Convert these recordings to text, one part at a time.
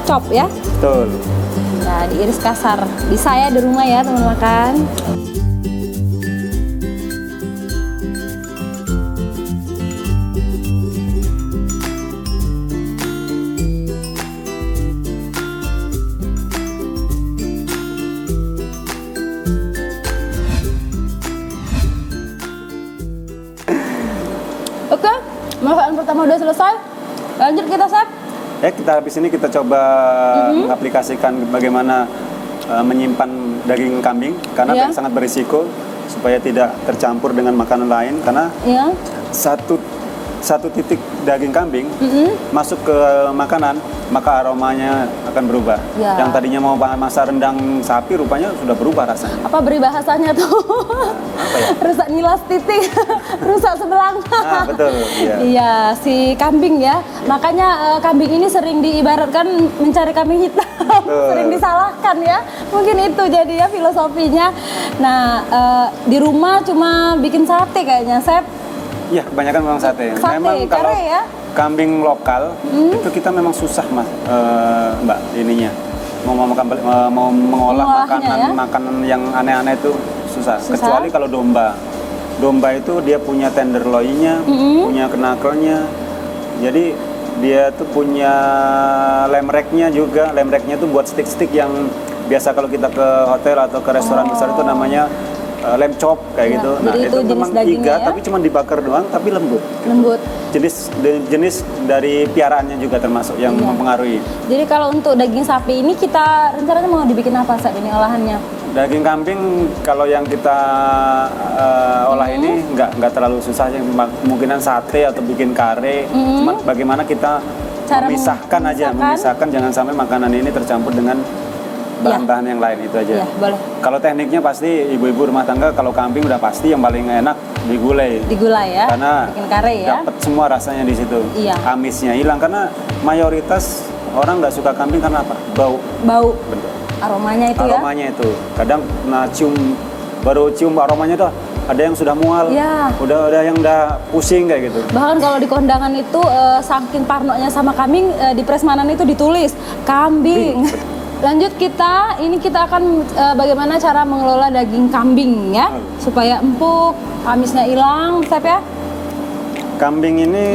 chop ya. Betul. Nah, diiris kasar. Bisa ya di rumah ya teman makan. Oke, masakan pertama udah selesai. Lanjut kita, Chef. Kita habis ini kita coba mengaplikasikan bagaimana menyimpan daging kambing karena sangat berisiko supaya tidak tercampur dengan makanan lain karena satu titik daging kambing masuk ke makanan maka aromanya akan berubah. Yang tadinya mau masak rendang sapi rupanya sudah berubah rasanya. Apa beri bahasanya tuh? Apa ya? Rusak nilas titik, rusak sebelang. Betul. Iya, si kambing ya. Makanya kambing ini sering diibaratkan mencari kambing hitam. Sering disalahkan ya. Mungkin itu jadi ya filosofinya. Nah, di rumah cuma bikin sate kayaknya, Chef. Iya, kebanyakan memang sate. Memang kalau kambing lokal itu kita memang susah Mbak ininya mau mengolah makanan yang aneh-aneh itu susah. Kecuali kalau domba itu dia punya tenderloinnya, punya knuckle-nya, jadi dia tuh punya lemreknya juga. Lemreknya tuh buat stick-stick yang biasa kalau kita ke hotel atau ke restoran besar itu namanya lamb chop kayak gitu. Nah, itu memang iga tapi cuma dibakar doang tapi lembut. Lembut. Jenis dari piaraannya juga termasuk yang mempengaruhi. Jadi kalau untuk daging sapi ini kita rencananya mau dibikin apa saat ini olahannya? Daging kambing kalau yang kita olah ini nggak terlalu susah, yang kemungkinan sate atau bikin kare. Cuma bagaimana kita memisahkan jangan sampai makanan ini tercampur dengan bahan-bahan yang lain, itu aja. Boleh. Kalau tekniknya pasti ibu-ibu rumah tangga kalau kambing udah pasti yang paling enak digulai. Digulai ya. Karena bikin kare ya. Dapat semua rasanya di situ. Amisnya hilang karena mayoritas orang nggak suka kambing karena apa? Bau. Betul. Aromanya itu Aromanya itu. Kadang baru cium aromanya tuh ada yang sudah mual. Udah yang udah pusing kayak gitu. Bahkan kalau di kondangan itu saking parnonya sama kambing di prasmanan itu ditulis kambing. Lanjut kita akan bagaimana cara mengelola daging kambing ya supaya empuk, amisnya hilang, Chef ya. Kambing ini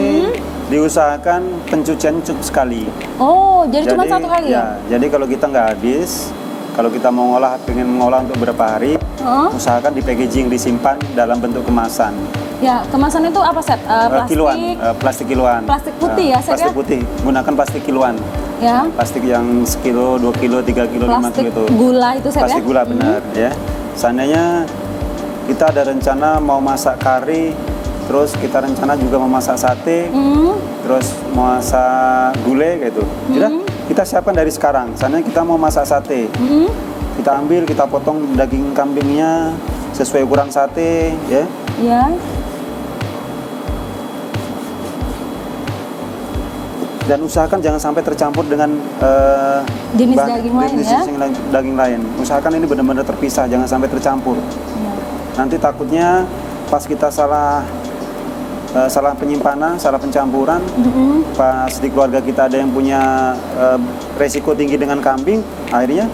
diusahakan pencucian cukup sekali. Oh, jadi cuma satu kali ya? Jadi kalau kita nggak habis, kalau kita pengen mengolah untuk berapa hari, usahakan di packaging, disimpan dalam bentuk kemasan. Ya, kemasan itu apa, Chef? Plastik kiloan. Plastik putih ya, Chef? Plastik putih, gunakan plastik kiloan. Ya. Plastik yang sekilo, 2 kilo, 3 kilo, 5 kilo itu. Plastik gula itu, Chef, plastik gula benar ya. Seandainya kita ada rencana mau masak kari, terus kita rencana juga mau masak sate, terus mau masak gulai gitu. Jadi kita siapkan dari sekarang. Seandainya kita mau masak sate, kita ambil, kita potong daging kambingnya sesuai ukuran sate ya. Dan usahakan jangan sampai tercampur dengan jenis daging lain. Usahakan ini benar-benar terpisah, jangan sampai tercampur. Nanti takutnya pas kita salah penyimpanan, salah pencampuran, pas di keluarga kita ada yang punya resiko tinggi dengan kambing, akhirnya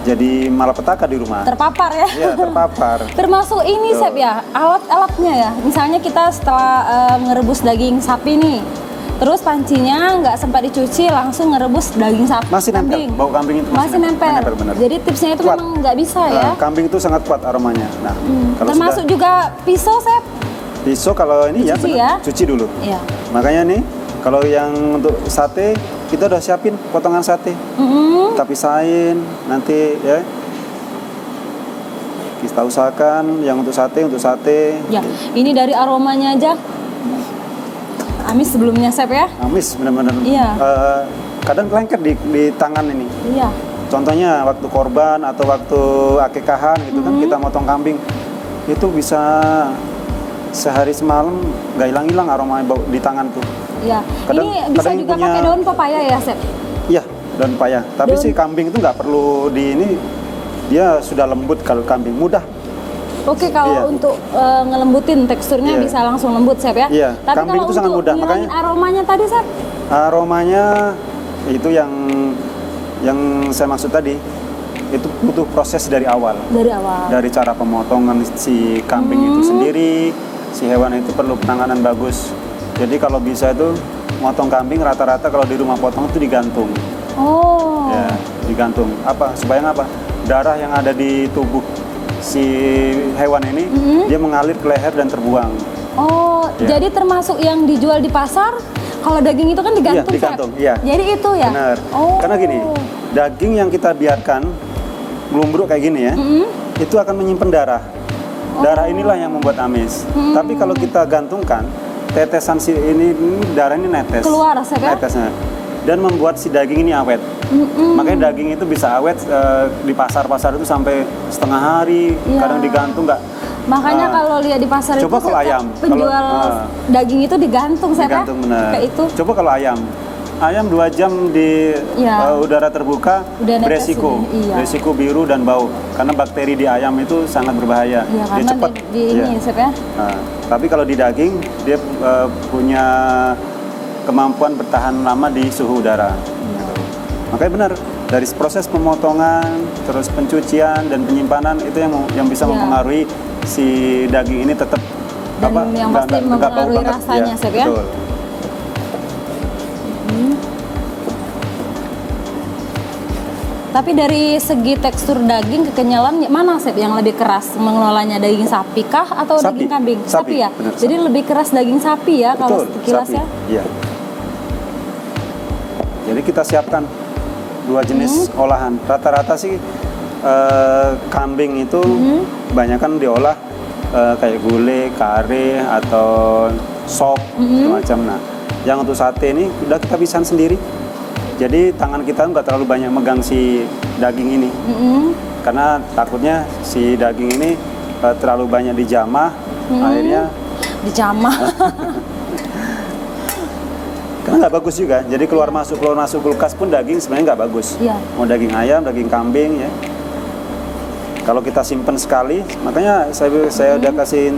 jadi malapetaka di rumah. Terpapar ya? Iya, terpapar. Termasuk ini, Chef ya, alat-alatnya ya. Misalnya kita setelah ngerebus daging sapi nih, terus pancinya nggak sempat dicuci, langsung ngerebus daging sapi. Masih nempel, bau kambing itu masih nempel. Benar. Jadi tipsnya itu memang nggak bisa ya. Kambing itu sangat kuat aromanya. Nah, kalau termasuk juga pisau, Chef. Pisau kalau ini cuci dulu. Iya. Makanya nih, kalau yang untuk sate kita udah siapin potongan sate. Kita pisahin nanti ya. Kita usahakan yang untuk sate. Ya, ini dari aromanya aja. Amis sebelumnya, Chef ya? Amis benar-benar. Iya. Kadang lengket di tangan ini. Iya. Contohnya waktu korban atau waktu akekahan gitu kan kita motong kambing itu bisa sehari semalam nggak hilang-hilang aroma bau di tangan tuh. Iya. Ini bisa juga pakai daun pepaya ya, Chef? Iya, daun pepaya. Tapi si kambing itu nggak perlu dia sudah lembut kalau kambing mudah. Oke, kalau untuk ngelembutin teksturnya bisa langsung lembut, Chef ya. Iya, tapi kambing kalau itu sangat mudah. Makanya aromanya tadi, Chef? Aromanya itu yang yang saya maksud tadi itu butuh proses dari awal. Dari awal. Dari cara pemotongan si kambing itu sendiri, si hewan itu perlu penanganan bagus. Jadi kalau bisa itu motong kambing rata-rata kalau di rumah potong itu digantung. Oh. Ya, digantung. Apa? Supaya apa? Darah yang ada di tubuh si hewan ini dia mengalir ke leher dan terbuang. Oh, Ya. jadi termasuk yang dijual di pasar, kalau daging itu kan digantung, Iya, digantung, Chef? iya. Jadi itu ya? Benar. Oh. Karena gini, daging yang kita biarkan melumbruk kayak gini ya, itu akan menyimpan darah. Darah inilah yang membuat amis. Tapi kalau kita gantungkan, tetesan si ini darah ini netes. Keluar, Chef, ya? Netesnya. Dan membuat si daging ini awet. Makanya daging itu bisa awet di pasar-pasar itu sampai setengah hari, Iya. kadang digantung nggak. Makanya kalau lihat di pasar Coba itu kalau Chef, ayam. penjual Kalau, daging itu digantung, Chef, ya? Digantung benar. Kayak itu. Coba kalau ayam 2 jam di Iya. udara terbuka Udah netes beresiko, ini, iya. beresiko biru dan bau karena bakteri di ayam itu sangat berbahaya. Iya, Dia karena cepat. di ini, Iya. Chef, ya? Nah, tapi kalau di daging dia punya kemampuan bertahan lama di suhu udara. Iya. Gitu. Makanya benar dari proses pemotongan, terus pencucian dan penyimpanan itu yang bisa Iya. mempengaruhi si daging ini tetap Dan yang pasti nggak bau mempengaruhi banget. rasanya, Chef, ya? Betul. Tapi dari segi tekstur daging, kekenyalan mana, Chef, yang lebih keras mengelolanya, daging sapi kah atau Sapi. daging kambing? Sapi, ya. benar, Jadi lebih keras daging sapi ya kalau Betul, sekilas sapi. ya. Iya. Jadi kita siapkan 2 jenis olahan. Rata-rata sih kambing itu kebanyakan diolah kayak gulai, kare atau sop macam. Nah, yang untuk sate ini udah kita pisahin sendiri. Jadi tangan kita nggak terlalu banyak megang si daging ini, karena takutnya si daging ini terlalu banyak dijamah, akhirnya Dijamah. karena nggak bagus juga. Jadi keluar masuk kulkas pun daging sebenarnya nggak bagus. Iya. Mau daging ayam, daging kambing ya. Kalau kita simpen sekali, makanya saya udah kasih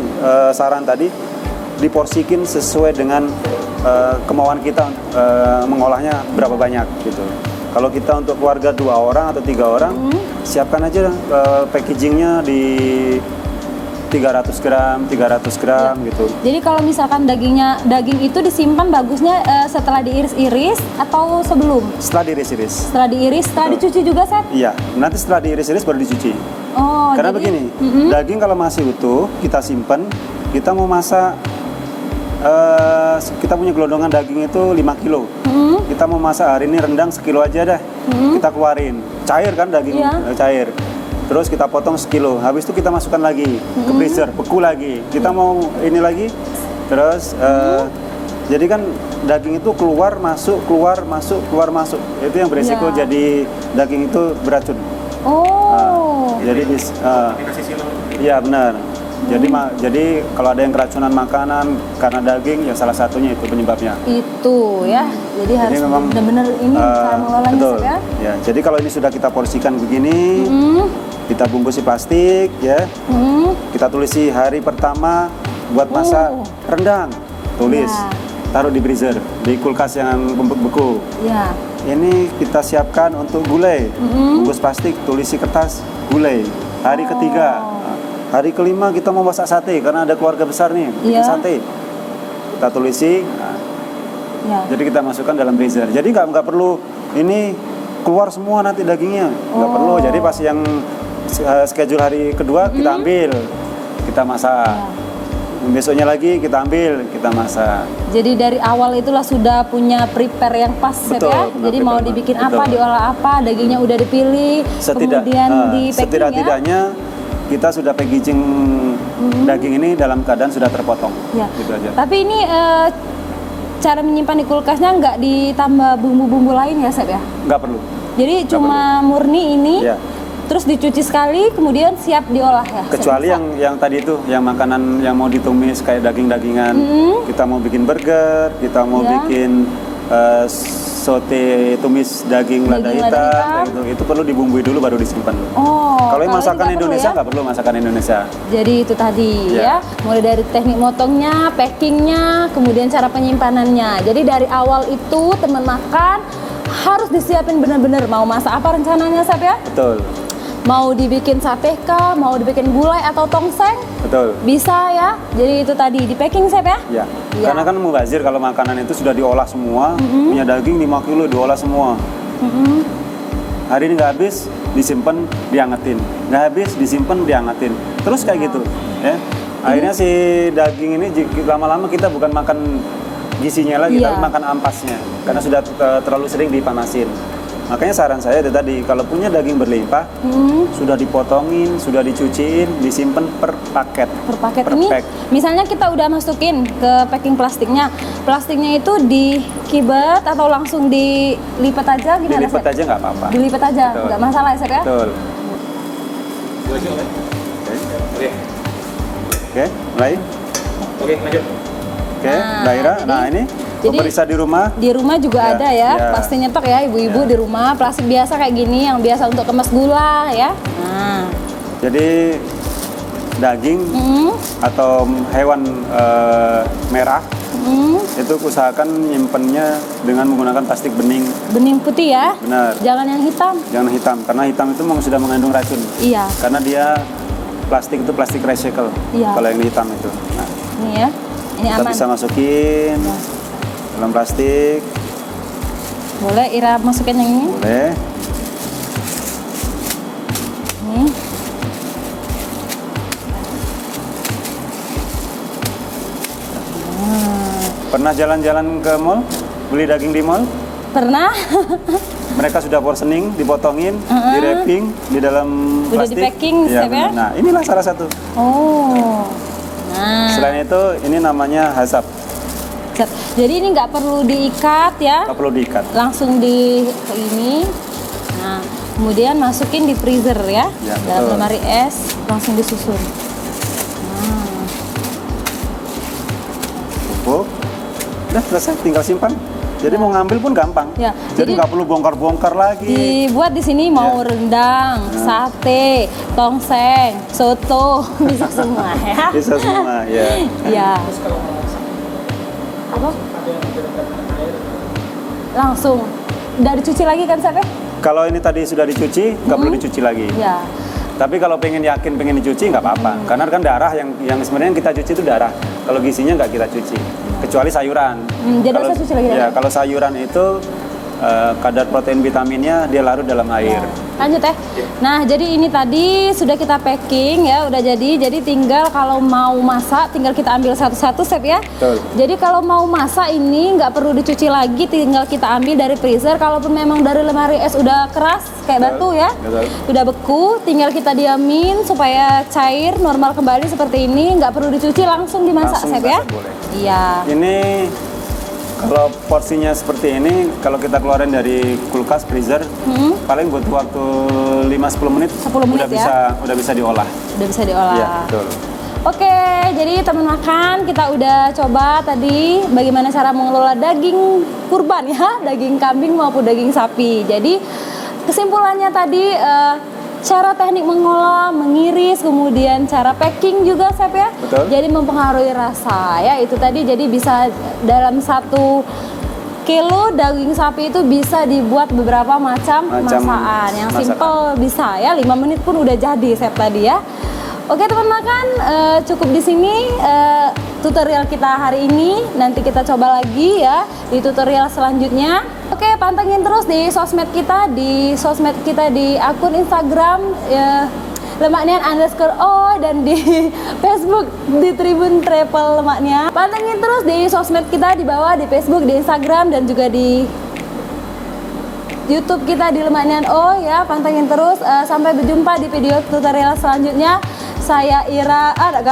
saran tadi, diporsikin sesuai dengan kemauan kita mengolahnya berapa banyak gitu. Kalau kita untuk keluarga 2 orang atau 3 orang, siapkan aja packagingnya di 300 gram gitu. Jadi kalau misalkan daging itu disimpan bagusnya setelah diiris-iris atau sebelum? Setelah diiris-iris. Setelah diiris, setelah dicuci juga, Chef? Iya, nanti setelah diiris-iris baru dicuci. Oh, Karena jadi, begini, daging kalau masih utuh kita simpen, kita mau masak, kita punya gelondongan daging itu 5 kilo. Kita mau masak hari ini rendang sekilo aja dah. Kita keluarin, cair kan daging, Iya. cair. Terus kita potong sekilo, habis itu kita masukkan lagi ke freezer, beku lagi. Kita mau ini lagi, terus jadi kan daging itu keluar masuk. Itu yang beresiko Iya. jadi daging itu beracun. Oh. Jadi iya benar. Jadi kalau ada yang keracunan makanan karena daging, ya salah satunya itu penyebabnya. Itu ya. Jadi harus memang, benar-benar ini cara mengelolanya, betul. Chef, ya. Ya, jadi kalau ini sudah kita porsikan begini, kita bungkusi plastik ya. Kita tulisi hari pertama buat masak rendang. Tulis. Ya. Taruh di freezer, di kulkas yang beku. Ya. Ini kita siapkan untuk gulai. Bungkus plastik, tulisi kertas gulai. Hari ketiga. Hari kelima kita mau masak sate karena ada keluarga besar nih, bikin Iya. sate. Kita tulisi. Nah, Ya. jadi kita masukkan dalam freezer. Jadi nggak perlu ini keluar semua nanti dagingnya, nggak perlu. Jadi pas yang schedule hari kedua kita ambil, kita masak. Besoknya lagi kita ambil, kita masak. Jadi dari awal itulah sudah punya prepare yang pas, Chef, Betul, ya. benar, Jadi mau betul, dibikin betul. apa, diolah apa, dagingnya udah dipilih, kemudian di packing ya. Setidak-tidaknya kita sudah packaging daging ini dalam keadaan sudah terpotong. Ya. Gitu aja. Tapi ini cara menyimpan di kulkasnya nggak ditambah bumbu-bumbu lain ya, Chef, ya? Nggak perlu. Jadi cuma murni ini, Ya. terus dicuci sekali, kemudian siap diolah ya. Chef? Kecuali yang tadi itu, yang makanan yang mau ditumis kayak daging-dagingan. Kita mau bikin burger, kita mau Ya. bikin sote tumis daging lada Daging lada hitam, hitam. kayak gitu. Itu perlu dibumbui dulu baru disimpan. Oh, Kalau yang masakan nggak perlu Indonesia ya? nggak perlu masakan Indonesia. Jadi itu tadi Ya. ya, mulai dari teknik motongnya, packingnya, kemudian cara penyimpanannya. Jadi dari awal itu teman makan harus disiapin bener-bener. Mau masak apa rencananya, Chef ya? Betul. Mau dibikin sate kah, mau dibikin gulai atau tongseng? Betul. Bisa ya. Jadi itu tadi di packing, Chef ya? Ya. Iya. Karena kan mubazir kalau makanan itu sudah diolah semua, punya daging 5 kilo diolah semua. Hari ini nggak habis, disimpan, diangetin. Nggak habis, disimpan, diangetin. Terus kayak gitu, ya. Akhirnya si daging ini lama-lama kita bukan makan gizinya lagi, Iya. tapi makan ampasnya. Karena sudah terlalu sering dipanasin. Makanya saran saya itu tadi, kalau punya daging berlimpah, sudah dipotongin, sudah dicuciin, disimpan per paket. Per paket Per ini, pack. misalnya kita udah masukin ke packing plastiknya. Plastiknya itu dikibet atau langsung dilipat aja gimana, Dilipat Chef? aja nggak apa-apa. Dilipat aja, Betul. nggak masalah ya, Chef ya? Betul. Oke, mulai. Oke, lanjut. Oke, Nah, daerah. jadi- Nah, ini jadi- pemirsa di rumah. Di rumah juga Ya, ada ya, ya. pasti nyetok ya ibu-ibu Ya. di rumah, plastik biasa kayak gini yang biasa untuk kemas gula ya. Nah, Jadi daging atau hewan merah itu usahakan nyimpennya dengan menggunakan plastik bening. bening putih ya, Benar. jangan yang hitam. Jangan hitam, karena hitam itu memang sudah mengandung racun. Iya, Karena dia plastik itu plastik recycle. Iya. Kalau yang hitam itu. Nah, ini ya, ini kita aman. bisa masukin dalam plastik. Boleh Ira masukin yang ini. Boleh. Nih. Pernah jalan-jalan ke mall, beli daging di mall? Pernah? Mereka sudah portioning, dipotongin, di wrapping di dalam Udah plastik. di-packing, Iya, Chef ya? benar. Nah, inilah salah satu. Oh. Nah, Selain itu, ini namanya hasap. Set. Jadi ini nggak perlu diikat ya, Nggak perlu diikat. langsung di ke ini. Nah, kemudian masukin di freezer ya, Ya, dalam betul. lemari es, langsung disusun. Pupuk. Udah selesai, tinggal simpan. Jadi mau ngambil pun gampang. Ya, Jadi jadi- nggak perlu bongkar-bongkar lagi. Dibuat di sini mau Ya. rendang, sate, tongseng, soto, bisa semua ya. Bisa semua, ya. Ya. Apa? Langsung. Udah dicuci lagi kan, Chef ya? Kalau ini tadi sudah dicuci, nggak perlu dicuci lagi. Ya. Tapi kalau pengen yakin pengen dicuci nggak apa-apa. Karena kan darah yang sebenarnya kita cuci itu darah. Kalau gizinya nggak kita cuci. Kecuali sayuran. Jadi Kalau- saya cuci lagi Ya, darah? kalau sayuran itu kadar protein vitaminnya dia larut dalam air. Lanjut ya. Nah, jadi ini tadi sudah kita packing ya, udah jadi. Jadi tinggal kalau mau masak, tinggal kita ambil satu-satu, Chef ya. Betul. Jadi kalau mau masak ini nggak perlu dicuci lagi, tinggal kita ambil dari freezer. Kalaupun memang dari lemari es udah keras kayak batu Betul. ya, Betul. udah beku, tinggal kita diamin supaya cair normal kembali seperti ini. Nggak perlu dicuci, langsung dimasak, Langsung Chef ya. dimasak boleh. Iya. Ini kalau porsinya seperti ini, kalau kita keluarin dari kulkas freezer, paling butuh waktu 5-10 menit, 10 menit ya? udah bisa diolah. Udah bisa diolah. Iya, betul. Oke, jadi teman makan kita udah coba tadi bagaimana cara mengelola daging kurban ya, daging kambing maupun daging sapi. Jadi kesimpulannya tadi cara teknik mengolah, mengiris, kemudian cara packing juga, Chef ya. Betul. Jadi mempengaruhi rasa ya, itu tadi. Jadi bisa dalam 1 kilo daging sapi itu bisa dibuat beberapa macam masakan. Yang masakan. simple bisa ya, 5 menit pun udah jadi, Chef tadi ya. Oke teman makan, cukup di sini tutorial kita hari ini. Nanti kita coba lagi ya di tutorial selanjutnya. Oke, pantengin terus di sosmed kita, di akun Instagram lemaknian_o dan di Facebook di Tribun Travel Lemaknian. Pantengin terus di sosmed kita di bawah, di Facebook, di Instagram dan juga di YouTube kita di Lemaknian O ya, pantengin terus. Sampai berjumpa di video tutorial selanjutnya. Saya Ira,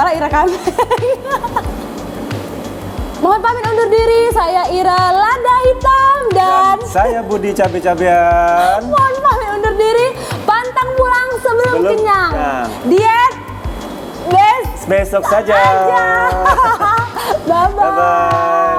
Ira Kambing. Mohon pamit undur diri. Saya Ira Lada Hitam dan Saya Budi Cabe-cabean. mohon pamit undur diri. Pantang pulang sebelum Belum kenyang. kenyang. Diet Besok saja. aja. Bye bye. Bye-bye.